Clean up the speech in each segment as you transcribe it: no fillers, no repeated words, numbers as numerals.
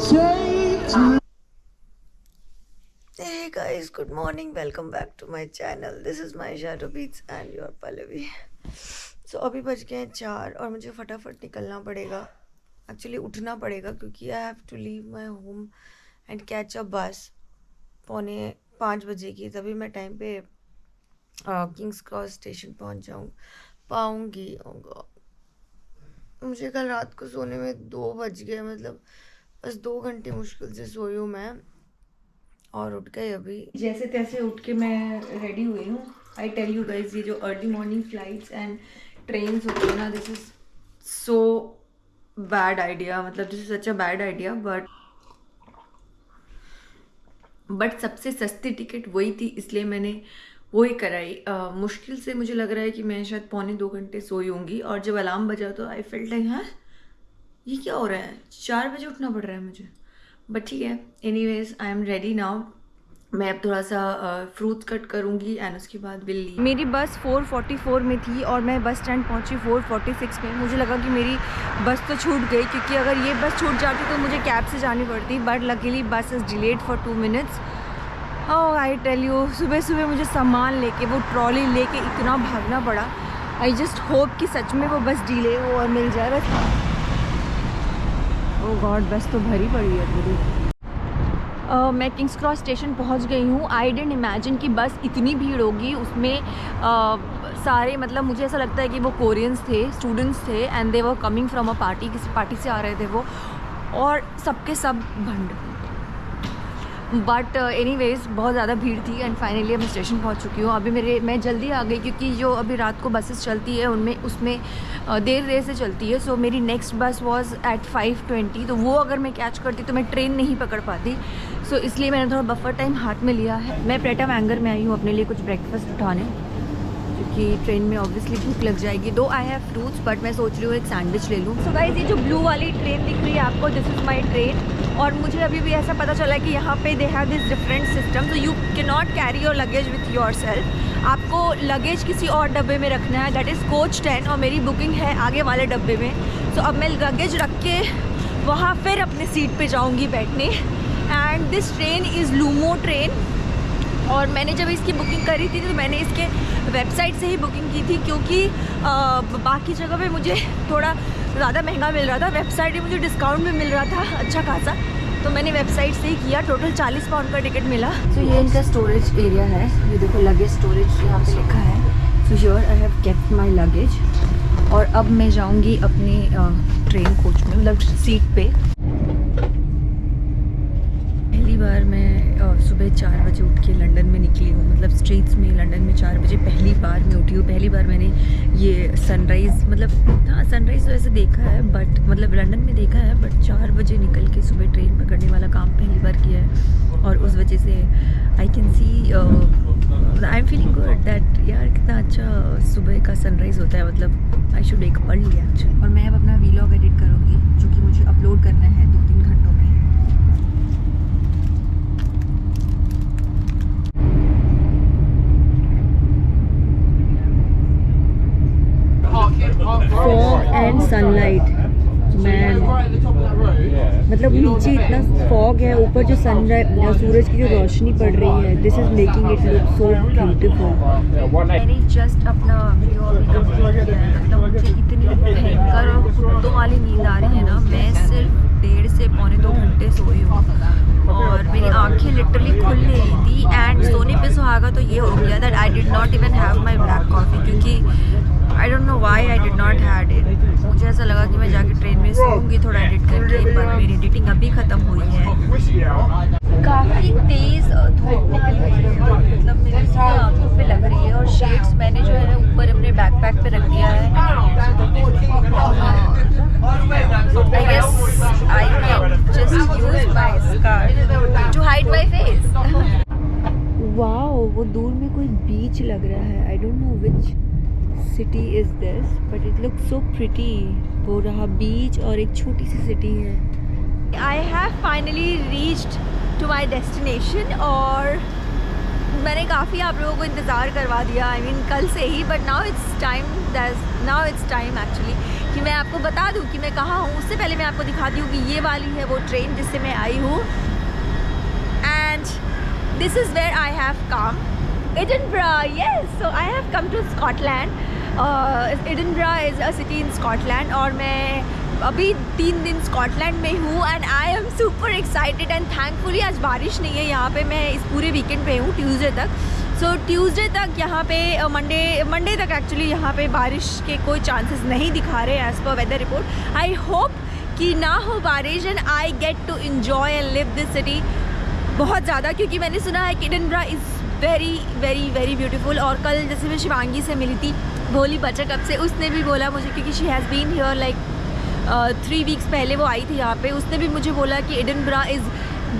Hey guys, good morning. Welcome back to my channel. This is my Shadow Beats and your Pallavi. So अभी बज गए हैं 4 और मुझे फटाफट निकलना पड़ेगा. एक्चुअली उठना पड़ेगा क्योंकि I have to leave my home and catch a bus 4:45 बजे की. तभी मैं टाइम पे किंग्स क्रॉस स्टेशन पहुंच पाऊँगी. मुझे कल रात को सोने में 2 बज गए. मतलब बस 2 घंटे मुश्किल से सोई हूँ मैं और उठ गए अभी. जैसे तैसे उठ के मैं रेडी हुई हूँ. आई टेल यू गाइज, ये जो early morning flights and trains होती है ना, this is so bad idea. मतलब this is such a bad idea. But सबसे सस्ती टिकट वही थी, इसलिए मैंने वही कराई. मुश्किल से मुझे लग रहा है कि मैं शायद 2.25 घंटे सोई होंगी. और जब अलार्म बजा तो आई फेल्ट लाइक हाँ ये क्या हो रहा है, 4 बजे उठना पड़ रहा है मुझे. बट ठीक है, anyways I am ready now. मैं अब थोड़ा सा फ्रूट्स कट करूँगी एंड उसके बाद विल लीव. मेरी बस 4:44 में थी और मैं बस स्टैंड पहुँची 4:46 में. मुझे लगा कि मेरी बस तो छूट गई, क्योंकि अगर ये बस छूट जाती तो मुझे कैब से जानी पड़ती. But luckily bus is delayed for 2 minutes. Oh I tell you, सुबह सुबह मुझे सामान लेके, वो ट्रॉली लेके इतना भागना पड़ा. आई जस्ट होप कि सच में वो बस डिले हो और मिल जाए. बस ओह गॉड, बस तो भरी पड़ी है पूरी. मैं किंग्स क्रॉस स्टेशन पहुंच गई हूँ. आई डिडंट इमेजिन कि बस इतनी भीड़ होगी. उसमें सारे, मतलब मुझे ऐसा लगता है कि वो कोरियंस थे, स्टूडेंट्स थे and they were coming from a party. किसी पार्टी से आ रहे थे वो, और सबके सब भंड. बट एनीवेज बहुत ज़्यादा भीड़ थी एंड फाइनली मैं स्टेशन पहुंच चुकी हूँ. अभी मैं जल्दी आ गई क्योंकि जो अभी रात को बसेस चलती है उनमें उसमें देर से चलती है. सो मेरी नेक्स्ट बस वॉज एट 5:20. तो वो अगर मैं कैच करती तो मैं ट्रेन नहीं पकड़ पाती. सो इसलिए मैंने थोड़ा बफर टाइम हाथ में लिया है. मैं प्रेटा मैंगर में आई हूँ अपने लिए कुछ ब्रेकफास्ट उठाने, क्योंकि ट्रेन में ऑब्वियसली भूख लग जाएगी. दो आई हैव फ्रूट्स बट मैं सोच रही हूँ एक सैंडविच ले लूँ. सो गाइस, ये जो ब्लू वाली ट्रेन दिख रही है आपको, दिस इज़ माई ट्रेन. और मुझे अभी भी ऐसा पता चला है कि यहाँ पे they have this different system. तो you can not carry your luggage with your self. आपको लगेज किसी और डब्बे में रखना है, दैट इज़ कोच 10. और मेरी बुकिंग है आगे वाले डब्बे में. सो अब मैं लगेज रख के वहाँ फिर अपने सीट पे जाऊँगी बैठने. And this train is LUMO train. और मैंने जब इसकी बुकिंग करी थी तो मैंने इसके वेबसाइट से ही बुकिंग की थी, क्योंकि बाकी जगह पे मुझे थोड़ा ज़्यादा महंगा मिल रहा था. वेबसाइट में मुझे डिस्काउंट में मिल रहा था अच्छा खासा, तो मैंने वेबसाइट से ही किया. टोटल 40 पाउंड का टिकट मिला. तो ये इनका स्टोरेज एरिया है. ये देखो लगेज स्टोरेज यहाँ पे लिखा है. So here I have kept my luggage. और अब मैं जाऊँगी अपने ट्रेन कोच में, मतलब सीट पे. पहली बार मैं सुबह 4 बजे उठ के लंदन में निकली हूँ. मतलब स्ट्रीट्स में लंदन में 4 बजे पहली बार मैं उठी हूँ. पहली बार मैंने ये सनराइज़, मतलब हाँ सनराइज़ तो ऐसे देखा है बट मतलब लंदन में देखा है, बट 4 बजे निकल के सुबह ट्रेन पकड़ने वाला काम पहली बार किया है. और उस वजह से आई can C, I am feeling good that यार कितना अच्छा सुबह का सनराइज़ होता है. मतलब I should wake up early actually. और मैं अब अपना वीलॉग एडिट करूँगी जो कि मुझे अपलोड करना है 2-3 घंटों में. फॉग एंड सनलाइट मैन, मतलब नीचे इतना फॉग है, ऊपर जो सूरज की जो रोशनी पड़ रही है, this is making it look so beautiful. मैंने जस्ट अपना वीडियो अभी कंप्लीट किया है. मतलब मुझे इतनी भयंकर और कुत्तों वाली नींद आ रही है ना. मैं सिर्फ 1.5 से 2.25 घंटे सोई हूँ और मेरी आंखें लिटरली खुल नहीं रही थी. एंड सोने पे सुहागा तो ये हो गया that I did not even have my black coffee, क्योंकि I don't know why I did not had it. मुझे ऐसा लगा कि मैं जाके ट्रेन में सोऊंगी थोड़ा एडिट करके, पर मेरी एडिटिंग अभी ख़त्म हुई है. काफ़ी तेज़ धूप निकल रही है, मतलब मेरी सीधे आँखों पे लग रही है. और शेड्स मैंने जो है ऊपर अपने बैकपैक पे रख दिया है. I guess I can just use my scarf to hide my face. Wow, वो दूर में कोई बीच लग रहा है. I don't know which city is this but it looks so pretty. वो रहा बीच और एक छोटी सी सिटी है. I have finally reached to my destination. और मैंने काफ़ी आप लोगों को इंतज़ार करवा दिया, आई मीन कल से ही. But now it's time actually कि मैं आपको बता दूं कि मैं कहाँ हूँ, उससे पहले मैं आपको दिखाती हूँ कि ये वाली है वो ट्रेन जिससे मैं आई हूँ। And this is where I have come, Edinburgh, yes, so I have come to Scotland. Edinburgh is a city in Scotland और मैं अभी 3 दिन स्कॉटलैंड में हूँ and I am super excited and thankfully आज बारिश नहीं है यहाँ पे। मैं इस पूरे वीकेंड पे हूँ ट्यूसडे तक, सो ट्यूसडे तक यहाँ पे मंडे तक एक्चुअली यहाँ पे बारिश के कोई चांसेस नहीं दिखा रहे as per weather report. I hope कि ना हो बारिश and I get to enjoy and live this city बहुत ज़्यादा, क्योंकि मैंने सुना है कि Edinburgh is very very very beautiful. और कल जैसे मैं शिवांगी से मिली थी भोली बचकअप से, उसने भी बोला मुझे, क्योंकि she has been here like 3 weeks पहले वो आई थी यहाँ पे, उसने भी मुझे बोला कि Edinburgh is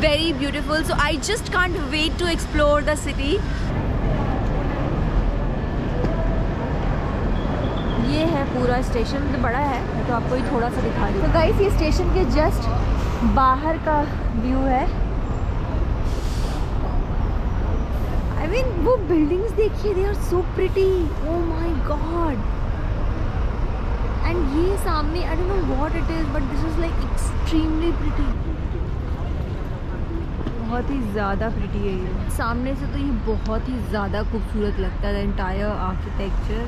very beautiful. So I just can't wait to explore the city. ये है पूरा स्टेशन, तो बड़ा है, मैं तो आपको ही थोड़ा सा दिखा रही हूँ। तो गाइस ये स्टेशन के जस्ट बाहर का व्यू है। I mean, वो बिल्डिंग्स देखिए, they are so pretty, oh my God. And ये सामने I don't know what it is but this is like extremely pretty, बहुत ही ज़्यादा प्रिटी है ये। सामने से तो ये बहुत ही ज़्यादा खूबसूरत लगता है, द एंटायर आर्किटेक्चर।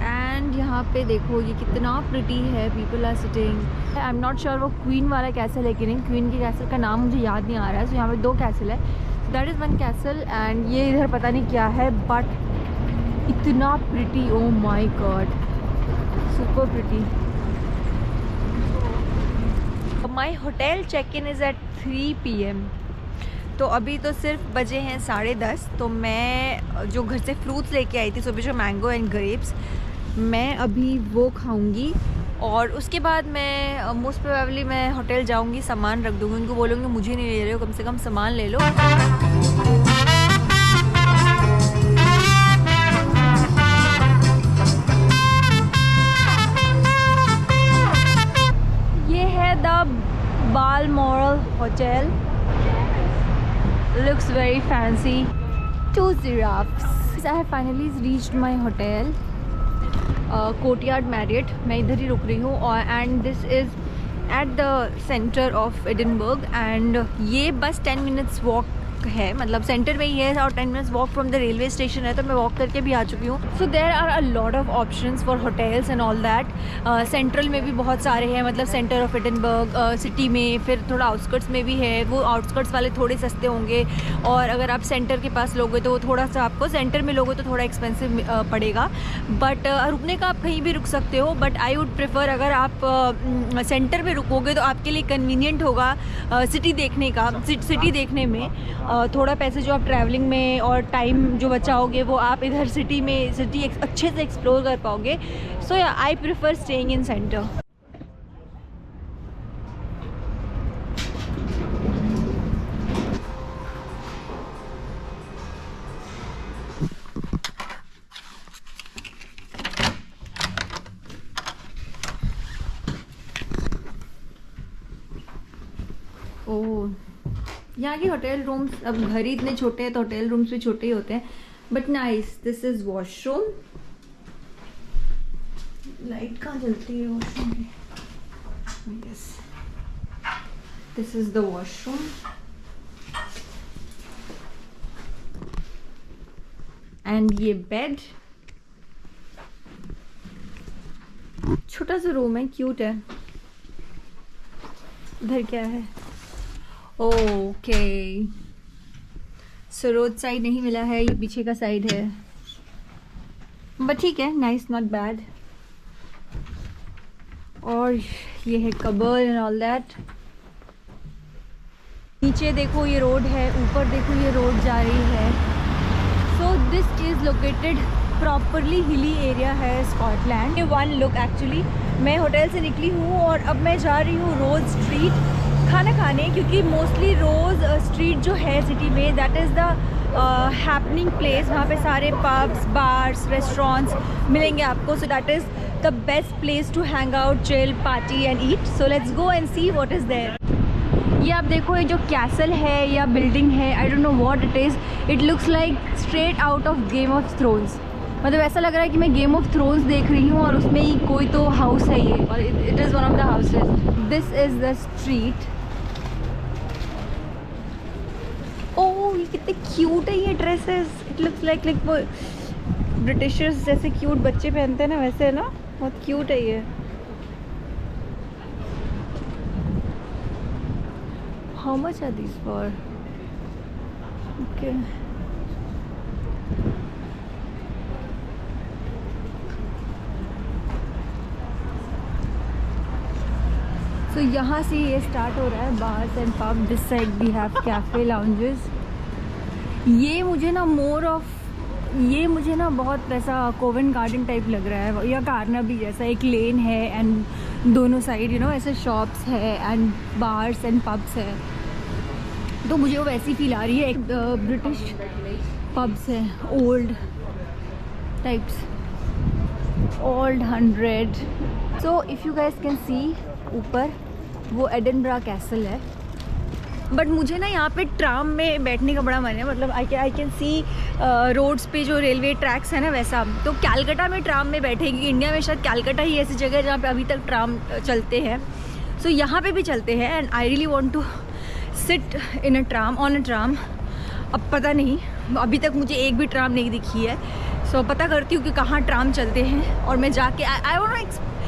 एंड यहाँ पे देखो ये कितना प्रिटी है, people are sitting. I am not sure वो क्वीन वाला कैसल है कि नहीं, क्वीन के कैसल का नाम मुझे याद नहीं आ रहा है। सो यहाँ पे 2 कैसल है, that is one castle and ये इधर पता नहीं क्या है, बट इतना pretty, oh my God, super pretty. My hotel check in is at 3 PM, तो अभी तो सिर्फ बजे हैं 10:30। तो मैं जो घर से फ्रूट्स लेके आई थी सुबह, जो मैंगो एंड ग्रेप्स, मैं अभी वो खाऊंगी और उसके बाद मैं मोस्ट प्रोबेबली मैं होटल जाऊंगी, सामान रख दूंगी, उनको बोलूँगी मुझे नहीं ले रहे हो, कम से कम सामान ले लो। ये है the Balmoral hotel, looks very fancy, 2 giraffes। I have finally reached my hotel, courtyard Marriott. मैं इधर ही रुक रही हूँ और and this is at the centre of Edinburgh and ये बस 10 मिनट्स वॉक है, मतलब सेंटर में ही है और 10 minutes walk from the railway station है, तो मैं वॉक करके भी आ चुकी हूँ। So there are a lot of options for hotels and all that. Central में भी बहुत सारे हैं, मतलब सेंटर ऑफ एडिनबर्ग सिटी में, फिर थोड़ा आउटस्कर्ट्स में भी है। वो आउटस्कर्ट्स वाले थोड़े सस्ते होंगे और अगर आप सेंटर के पास लोगे तो थोड़ा सा आपको, सेंटर में लोगे तो थोड़ा एक्सपेंसिव पड़ेगा, बट रुकने का आप कहीं भी रुक सकते हो। बट आई वुड प्रेफर, अगर आप सेंटर में रुकोगे तो आपके लिए कन्वीनियंट होगा सिटी देखने का, सिटी देखने में थोड़ा पैसे जो आप ट्रैवलिंग में और टाइम जो बचाओगे वो आप इधर सिटी में सिटी अच्छे से एक्सप्लोर कर पाओगे। So ya I prefer staying in centre. Oh, यहाँ के होटल रूम्स, अब घर ही इतने छोटे हैं तो होटल रूम्स भी छोटे ही होते हैं, but nice. This is washroom. Light कहाँ जलती है वॉशरूम में? Yes, this is the washroom and ये बेड, छोटा सा रूम है, क्यूट है। इधर क्या है? ओके, सो रोड साइड नहीं मिला है, ये पीछे का साइड है, बट ठीक है, नाइस, नॉट बैड। और ये है कबर्ड एंड ऑल दैट। नीचे देखो ये रोड है, ऊपर देखो ये रोड जा रही है। So this is located properly hilly area है स्कॉटलैंड। ये वन लुक एक्चुअली, मैं होटल से निकली हूँ और अब मैं जा रही हूँ रोज स्ट्रीट खाना खाने, क्योंकि मोस्टली रोज स्ट्रीट जो है सिटी में, that is the happening place. वहाँ पे सारे पब्स, बार्स, रेस्टोरेंट्स मिलेंगे आपको। So that is the best place to hang out, chill, party and eat. So let's go and see what is there. ये आप देखो, ये जो कैसल है या बिल्डिंग है, I don't know what it is, it looks like straight out of game of thrones. मतलब ऐसा लग रहा है कि मैं गेम ऑफ थ्रोन्स देख रही हूँ और उसमें ही कोई तो हाउस है ये, और it is one of the houses. This is the street. Oh, ये कितने क्यूट है ये ड्रेसेस। इट लुक्स लाइक वो ब्रिटिशर्स जैसे क्यूट बच्चे पहनते हैं ना, वैसे है ना, बहुत क्यूट है ये। How much are these for? Okay, तो यहाँ से ये स्टार्ट हो रहा है bars and pub. This side we have cafe lounges. ये मुझे ना बहुत ऐसा कोवेंट गार्डन टाइप लग रहा है, या कारनाबी जैसा। एक लेन है एंड दोनों साइड ऐसे शॉप्स है एंड बार्स एंड पब्स है, तो मुझे वो वैसी फील आ रही है। एक ब्रिटिश पब्स है, old types, old 100। So if you guys can सी, ऊपर वो एडिनबरा कैसल है। बट मुझे ना यहाँ पे ट्राम में बैठने का बड़ा मन है। मतलब आई कैन सी रोड्स पे जो रेलवे ट्रैक्स है ना, वैसा। तो कैलकाटा में ट्राम में बैठेगी। इंडिया में शायद कैलकाटा ही ऐसी जगह है जहाँ पे अभी तक ट्राम चलते हैं। सो यहाँ पे भी चलते हैं and I really want to sit in a tram, on a tram. अब पता नहीं, अभी तक मुझे एक भी ट्राम नहीं दिखी है। सो पता करती हूँ कि कहाँ ट्राम चलते हैं और मैं जाके I want to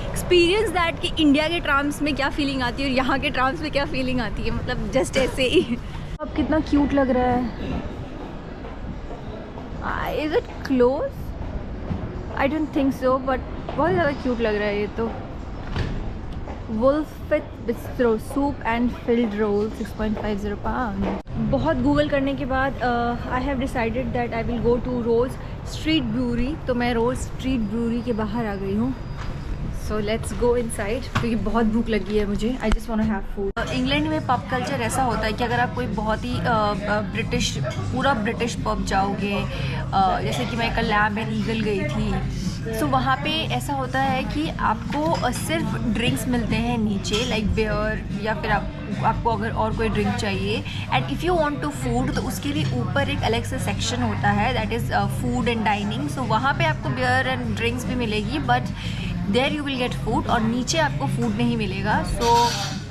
experience that कि इंडिया के ट्राम्स में क्या फीलिंग आती है और यहाँ के ट्राम्स में क्या फीलिंग आती है। मतलब जस्ट ऐसे ही। अब कितना क्यूट लग रहा है। Is it close? I don't think so, but बहुत ज़्यादा क्यूट लग रहा है ये तो। Wolfit bistro soup and filled roll 6.50 pounds. बहुत गूगल करने के बाद I have decided that I will go to Rose Street Brewery. तो मैं रोज स्ट्रीट ब्रूरी के बाहर आ गई हूँ। सो लेट्स गो इनसाइड, क्योंकि बहुत भूख लगी है मुझे। I just want to have food. England में पब कल्चर ऐसा होता है कि अगर आप कोई बहुत ही पूरा ब्रिटिश पब जाओगे, जैसे कि मैं कल लैम्ब एंड ईगल गई थी, सो वहाँ पे ऐसा होता है कि आपको सिर्फ ड्रिंक्स मिलते हैं नीचे, लाइक बियर, या फिर आपको अगर और कोई ड्रिंक चाहिए। And if you want to food, तो उसके लिए ऊपर एक अलग से सेक्शन होता है, that is food and dining. So वहाँ पे आपको बियर एंड ड्रिंक्स भी मिलेगी, but there you will get food, और नीचे आपको फूड नहीं मिलेगा। सो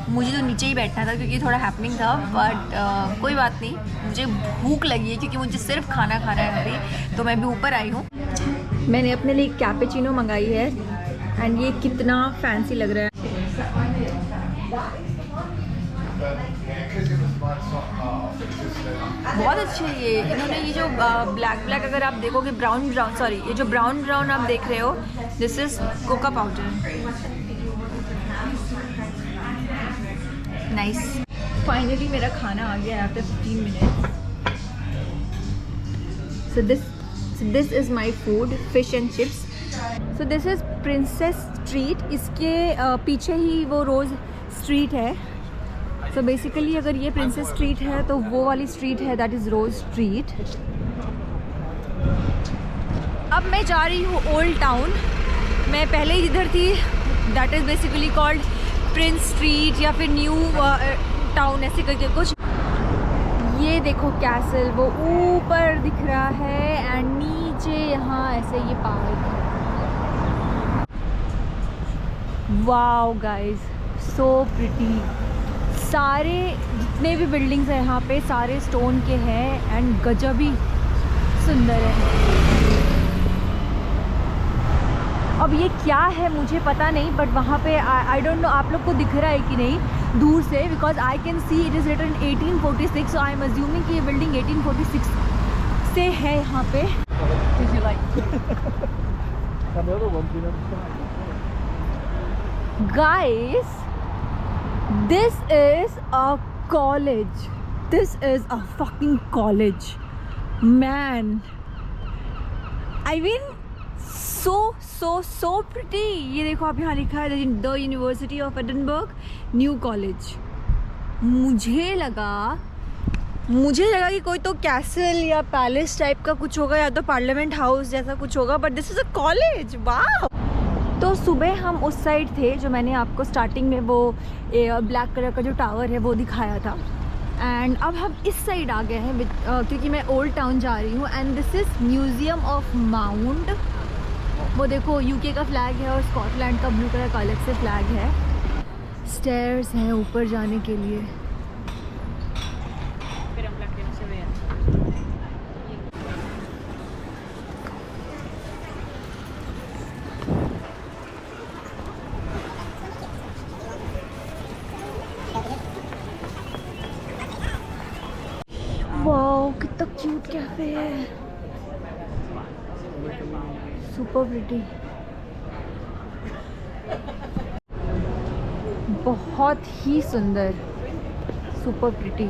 मुझे तो नीचे ही बैठना था क्योंकि थोड़ा हैपनिंग था, बट कोई बात नहीं, मुझे भूख लगी है क्योंकि मुझे सिर्फ खाना खाना है अभी, तो मैं भी ऊपर आई हूँ। मैंने अपने लिए कैपेचिनो मंगाई है एंड ये कितना फैंसी लग रहा है। बहुत अच्छे है ये। इन्होंने ये जो ब्लैक अगर आप देखोगे, ब्राउन सॉरी, ये जो ब्राउन आप देख रहे हो, this is Coca powder. Nice. Finally मेरा खाना आ गया after 15 minutes. So this is my food, fish and chips. So this is princess street. इसके पीछे ही वो रोज़ स्ट्रीट है। सो बेसिकली अगर ये प्रिंसेस स्ट्रीट है तो वो वाली स्ट्रीट है, दैट इज़ रोज स्ट्रीट। अब मैं जा रही हूँ ओल्ड टाउन। मैं पहले ही इधर थी, that is basically called Prince street या फिर न्यू टाउन ऐसे करके कुछ। ये देखो कैसल वो ऊपर दिख रहा है एंड नीचे यहाँ ऐसे ये park. Wow guys, so pretty. सारे जितने भी बिल्डिंग्स हैं यहाँ पे सारे स्टोन के हैं एंड गजब ही सुंदर है। अब ये क्या है मुझे पता नहीं, बट वहाँ पे आई डोंट नो आप लोग को दिख रहा है कि नहीं दूर से, because I can see it is written 1846। So I am assuming कि ये बिल्डिंग 1846 से है यहाँ पे। Guys, this is a college. This is a fucking college, man. I mean, so pretty. ये देखो आप यहाँ लिखा है the university of Edinburgh new college. मुझे लगा कि कोई तो कैसल या पैलेस टाइप का कुछ होगा, या तो पार्लियामेंट हाउस जैसा कुछ होगा, but this is a college. वाह। तो सुबह हम उस साइड थे जो मैंने आपको स्टार्टिंग में वो ब्लैक कलर का जो टावर है वो दिखाया था। एंड अब हम इस साइड आ गए हैं क्योंकि मैं ओल्ड टाउन जा रही हूँ। And this is museum of mount. वो देखो यूके का फ्लैग है और स्कॉटलैंड का ब्लू कलर का अलग से फ्लैग है। स्टेयर्स हैं ऊपर जाने के लिए। वाओ कितना क्यूट कैफे है, सुपर प्रिटी, बहुत ही सुंदर, सुपर प्रिटी।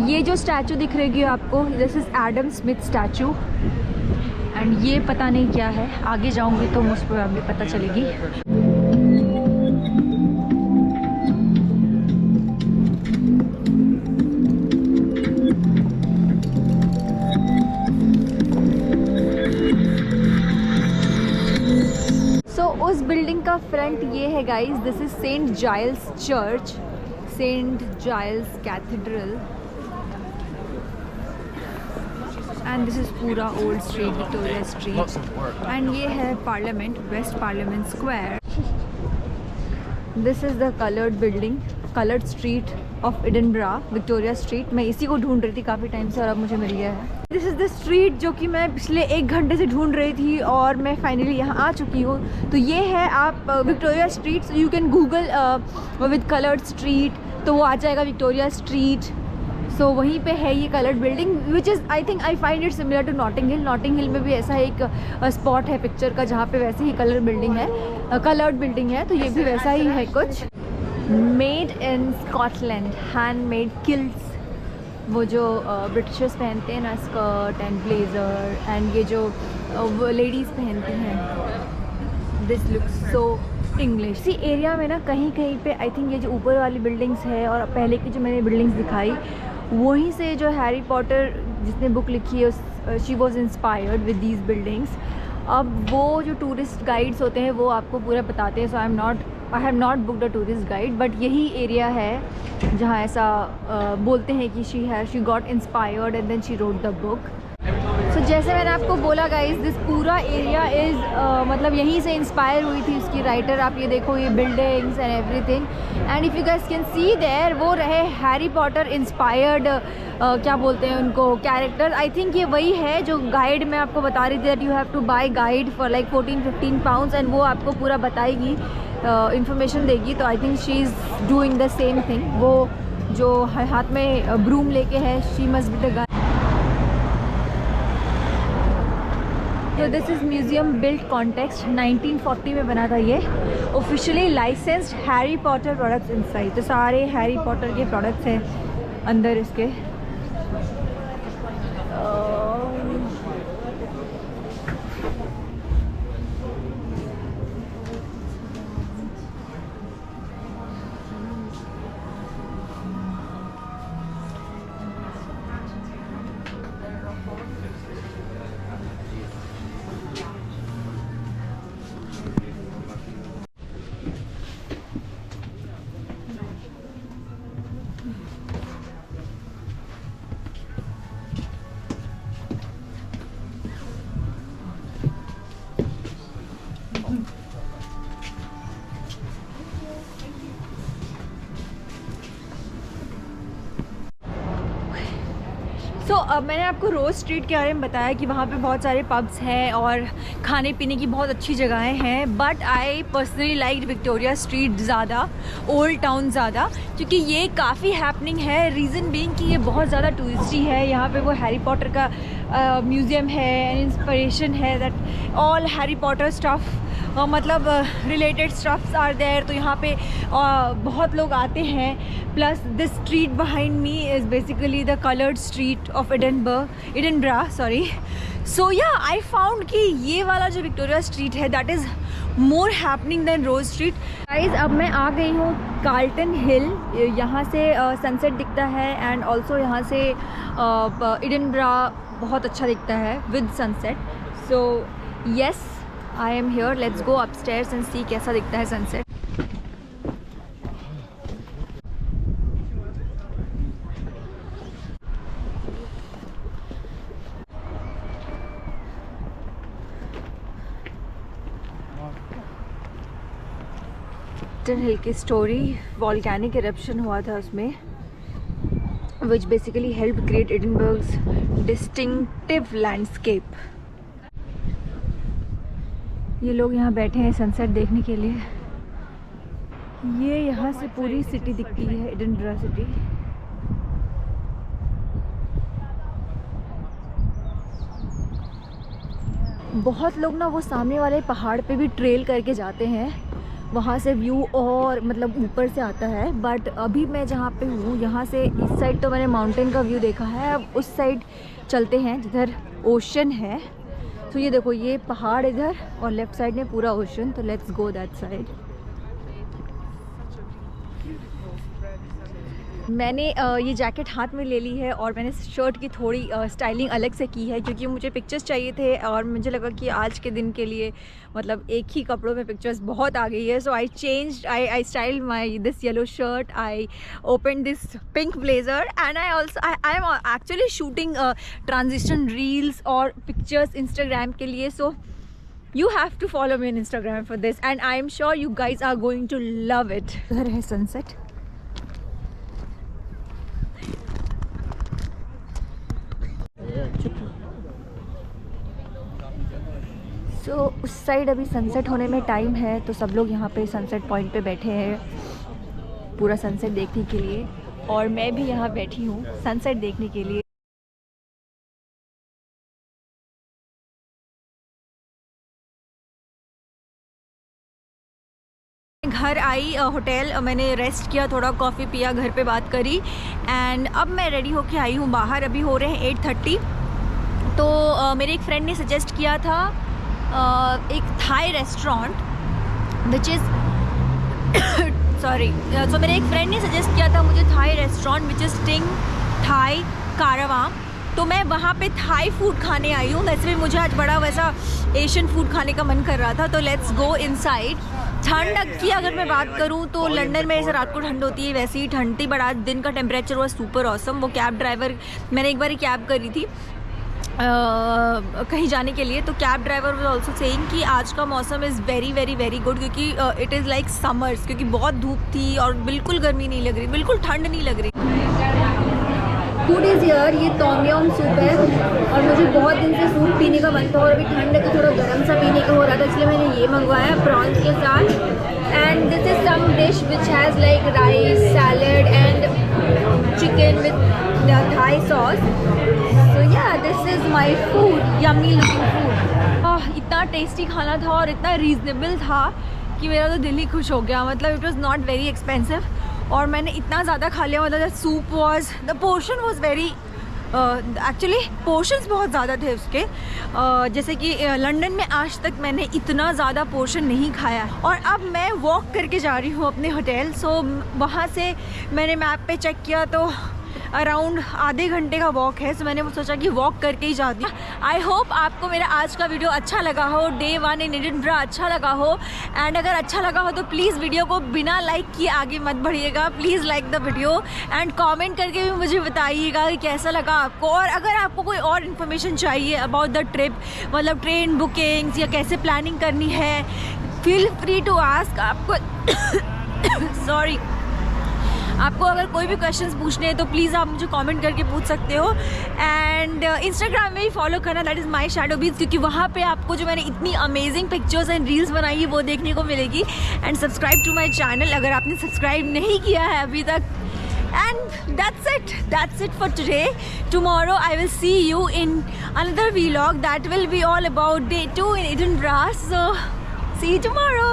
ये जो स्टैचू दिख रही है आपको, this is Adam Smith statue. And ये पता नहीं क्या है, आगे जाऊंगी तो मुझ पर अभी पता चलेगी। उस बिल्डिंग का फ्रंट ये है guys, this is Saint Giles church, Saint Giles cathedral. And this is पूरा old street, Victoria street. And ये है parliament, West Parliament Square. This is the coloured building, coloured street of Edinburgh, Victoria street. मैं इसी को ढूंढ रही थी काफ़ी टाइम से और अब मुझे मिल गया है। दिस इज़ द स्ट्रीट जो कि मैं पिछले 1 घंटे से ढूंढ रही थी और मैं फाइनली यहाँ आ चुकी हूँ। तो ये है आप Victoria street, you can Google with coloured street, तो वो आ जाएगा विक्टोरिया स्ट्रीट। सो वहीं पे है ये coloured building, which is I think I find it similar to Notting Hill. Notting Hill में भी ऐसा एक स्पॉट है पिक्चर का जहाँ पे वैसे ही कलर्ड बिल्डिंग है, कलर्ड बिल्डिंग है, तो ये भी वैसा ही है कुछ। Made in Scotland, hand made kilts, वो जो ब्रिटिशर्स पहनते हैं ना, स्कर्ट एंड ब्लेज़र, एंड ये जो लेडीज़ पहनती हैं। This looks so English. इसी एरिया में ना कहीं कहीं पे आई थिंक ये जो ऊपर वाली बिल्डिंग्स है और पहले की जो मैंने बिल्डिंग्स दिखाई, वहीं से जो हैरी पॉटर जिसने बुक लिखी है, she was inspired with these buildings. अब वो जो टूरिस्ट गाइड्स होते हैं वो आपको पूरा बताते हैं। So I have not booked a tourist guide, but यही एरिया है जहाँ ऐसा बोलते हैं कि she got inspired and then she wrote the book. So जैसे मैंने आपको बोला गाइस, दिस पूरा एरिया इज़ मतलब यहीं से इंस्पायर हुई थी उसकी राइटर। आप ये देखो, ये buildings and everything. And if you guys can see there, वो रहे हैरी पॉटर इंस्पायर्ड क्या बोलते हैं उनको, कैरेक्टर। आई थिंक ये वही है जो गाइड मैं आपको बता रही थी, that you have to buy guide for like 14-15 pounds, and वो आपको पूरा बताएगी, इंफॉर्मेशन देगी। तो I think she is doing the same thing. वो जो हाथ में ब्रूम लेके है, she must be the guide. तो this is museum built context, 1940 में बना था ये। Officially licensed Harry Potter products inside, तो सारे हैरी पॉटर के प्रोडक्ट्स हैं अंदर इसके। अब मैंने आपको रोज़ स्ट्रीट के बारे में बताया कि वहाँ पे बहुत सारे पब्स हैं और खाने पीने की बहुत अच्छी जगहें हैं, but I personally like Victoria street ज़्यादा, ओल्ड टाउन ज़्यादा, क्योंकि ये काफ़ी हैपनिंग है। रीज़न बीइंग कि ये बहुत ज़्यादा टूरिस्टी है। यहाँ पे वो हैरी पॉटर का म्यूज़ियम है, इंस्पिरेशन है, that all Harry Potter stuff मतलब रिलेटेड स्टफ्स आर देयर, तो यहाँ पे बहुत लोग आते हैं। Plus this street behind me is basically the coloured street of Edinburgh sorry. So ya I found कि ये वाला जो विक्टोरिया स्ट्रीट है that is more happening than Rose street. Guys अब मैं आ गई हूँ कार्ल्टन हिल, यहाँ से सनसेट दिखता है एंड ऑल्सो यहाँ से एडिनब्रा बहुत अच्छा दिखता है with sunset. So yes I am here, let's go upstairs and see कैसा दिखता है सनसेट। हिल की स्टोरी, वॉल्केनिक इरप्शन हुआ था उसमें, which basically help create Edinburgh's distinctive landscape. ये लोग यहाँ बैठे हैं सनसेट देखने के लिए। ये यहाँ से पूरी सिटी दिखती है, एडिनबरा सिटी। बहुत लोग ना वो सामने वाले पहाड़ पे भी ट्रेल करके जाते हैं, वहाँ से व्यू और मतलब ऊपर से आता है। बट अभी मैं जहाँ पे हूँ यहाँ से इस साइड तो मैंने माउंटेन का व्यू देखा है, अब उस साइड चलते हैं जिधर ओशन है। तो ये देखो, ये पहाड़ इधर और लेफ्ट साइड में पूरा ओशन, तो लेट्स गो दैट साइड। मैंने ये जैकेट हाथ में ले ली है और मैंने शर्ट की थोड़ी स्टाइलिंग अलग से की है, क्योंकि मुझे पिक्चर्स चाहिए थे और मुझे लगा कि आज के दिन के लिए मतलब एक ही कपड़ों में पिक्चर्स बहुत आ गई है। So I changed, I style my this yellow shirt, I open this pink blazer and I am actually shooting transition reels और पिक्चर्स इंस्टाग्राम के लिए। सो you have to follow me on Instagram for this and I am sure you guys are going to love it. इधर है sunset. सो उस side अभी sunset होने में time है, तो सब लोग यहाँ पे सनसेट पॉइंट पे बैठे हैं पूरा सनसेट देखने के लिए, और मैं भी यहाँ बैठी हूँ सनसेट देखने के लिए। घर आई होटल, मैंने रेस्ट किया, थोड़ा कॉफ़ी पिया, घर पे बात करी एंड अब मैं रेडी होके आई हूँ बाहर। अभी हो रहे हैं 8:30। तो मेरे एक फ्रेंड ने सजेस्ट किया था एक Thai restaurant which is sorry so मेरे एक फ्रेंड ने सजेस्ट किया था मुझे Thai restaurant which is Ting Thai Caravan. तो मैं वहाँ पे थाई फूड खाने आई हूँ। वैसे भी मुझे आज बड़ा वैसा एशियन फूड खाने का मन कर रहा था, तो लेट्स गो इनसाइड। ठंड की अगर मैं बात करूँ तो लंदन में ऐसे रात को ठंड होती है, वैसे ही ठंड थी, बट आज दिन का टेम्परेचर हुआ सुपर ऑसम। वो कैब ड्राइवर, मैंने एक बार कैब करी थी कहीं जाने के लिए, तो cab driver was also saying कि आज का मौसम is very very very good, क्योंकि इट इज़ लाइक समर्स, क्योंकि बहुत धूप थी और बिल्कुल गर्मी नहीं लग रही, बिल्कुल ठंड नहीं लग रही। फूड इज़ हियर, ये टॉम यम सूप है और मुझे बहुत दिन से सूप पीने का मन था और अभी ठंड है तो थोड़ा गर्म सा पीने का हो रहा था, इसलिए मैंने ये मंगवाया प्रॉन्स के साथ। And this is some dish which has like rice, salad and chicken with Thai sauce. So ya this is my food, yummy looking food. इतना टेस्टी खाना था और इतना रीज़नेबल था कि मेरा तो दिल ही खुश हो गया। मतलब it was not very expensive और मैंने इतना ज़्यादा खा लिया। मतलब soup was, the portion was very, actually portions बहुत ज़्यादा थे उसके। जैसे कि लंदन में आज तक मैंने इतना ज़्यादा पोर्शन नहीं खाया। और अब मैं वॉक करके जा रही हूँ अपने होटल। सो वहाँ से मैंने मैप पे चेक किया तो अराउंड आधे घंटे का वॉक है। सो मैंने सोचा कि वॉक करके ही जाती हूँ। आई होप आपको मेरा आज का वीडियो अच्छा लगा हो, डे 1 इन एडिनबरा अच्छा लगा हो। एंड अगर अच्छा लगा हो तो प्लीज़ वीडियो को बिना लाइक किए आगे मत बढ़िएगा। Please like the video and comment करके भी मुझे बताइएगा कि कैसा लगा आपको। और अगर आपको कोई और इन्फॉर्मेशन चाहिए अबाउट द ट्रिप, मतलब ट्रेन बुकिंग्स या कैसे प्लानिंग करनी है, फील फ्री टू आस्क। आपको सॉरी आपको अगर कोई भी क्वेश्चंस पूछने हैं तो प्लीज़ आप मुझे कमेंट करके पूछ सकते हो। एंड इंस्टाग्राम में ही फॉलो करना, that is my shadow beats, क्योंकि वहाँ पे आपको जो मैंने इतनी अमेजिंग पिक्चर्स एंड रील्स बनाई है वो देखने को मिलेगी। And subscribe to my channel अगर आपने सब्सक्राइब नहीं किया है अभी तक। And that's it for today. Tomorrow I will see you in another vlog that will be all about day 2 in Edinburgh. So See you tomorrow.